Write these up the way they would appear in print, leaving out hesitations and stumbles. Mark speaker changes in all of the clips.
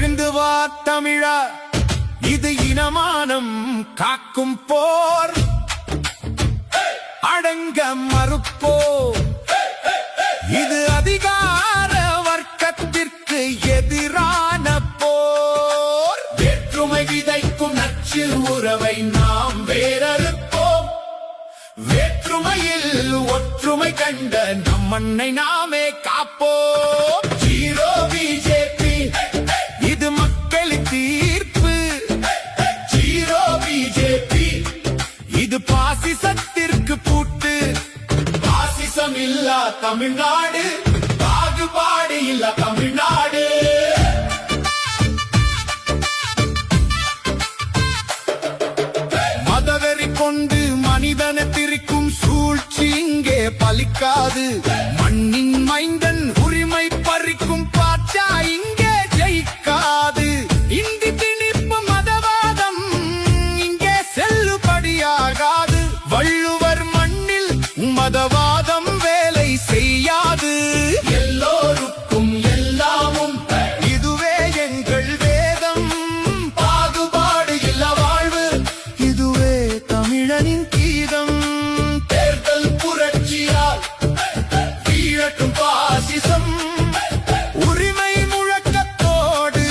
Speaker 1: எழுந்து வா தமிழா, இது இனமானம் காக்கும் போர். அடங்க மறுப்போ, இது அதிகார வர்க்கத்திற்கு எதிரான போர். வேற்றுமை விதைக்கும் நச்சு உறவை நாம் வேறறுப்போம். வேற்றுமையில் ஒற்றுமை கண்ட நம் மண்ணை நாமே காப்போம். ஜீரோ பிஜேபி, இது மக்களின் தீர்ப்பு. ஜீரோ பிஜேபி, இது பாசிசத்திற்கு பூட்டு. பாசிசம் இல்லா தமிழ்நாடு, பாகுபாடு இல்லா தமிழ்நாடு. மதவெறி கொண்டு மனிதனை திரிக்கும் சூழ்ச்சி இங்கே பலிக்காது. மண்ணின் மைந்தன் உரிமை பறிக்கும் பாச்சா இங்கே ஜெயிக்காது. இந்தி திணிப்பு மதவாதம் இங்கே செல்லுபடியாகாது. வள்ளுவர் மண்ணில் மதவாதம் வேலை செய்யாது. எல்லோருக்கும் எல்லாமும், இதுவே எங்கள் வேதம். பாகுபாடு இல்ல வாழ்வு, இதுவே தமிழனின் கீதம். தேர்தல் புரட்சியால் வீழட்டும் பாசிசம். உரிமை முழக்கத்தோடு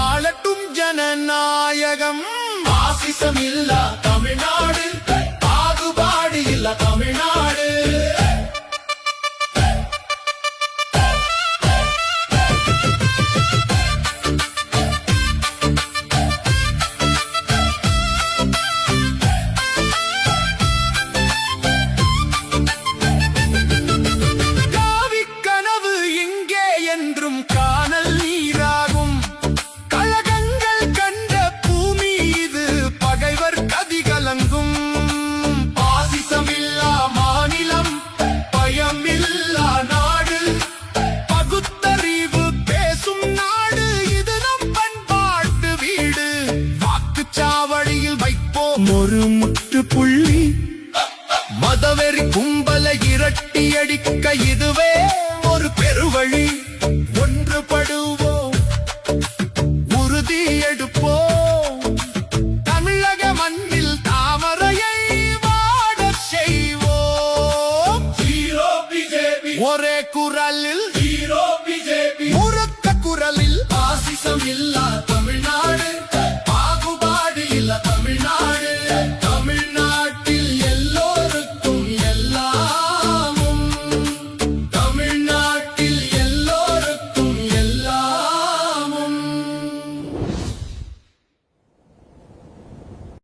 Speaker 1: ஆளட்டும் ஜனநாயகம். பாசிசம் இல்லா தமிழ்நாடு, பாகுபாடு இல்லா தமிழ்நாடு. காவிக்கனவு இங்கே என்றும் காணல் நீராகும். கழகங்கள் கண்ட பூமி இது பகைவர் கதிகலங்கும். பாசிசமில்லா மாநிலம், பயமில்லா நாடு. பகுத்தறிவு பேசும் நாடு, இது நம் பண்பாட்டு வீடு. வாக்குச்சாவடியில் வைப்போம் ஒரு முற்றுப்புள்ளி. மதவெறி கும்பலை இரட்டி அடிக்க இதுவே ஒரு பெருவழி. ஒன்றுபடுவோம், உறுதி எடுப்போம். தமிழக மண்ணில் தாமரையை வாடச் செய்வோம். ஜீரோ பிஜேபி, ஒரே குரலில். ஜீரோ பிஜேபி, உரத்த குரலில். பாசிசம் இல்லா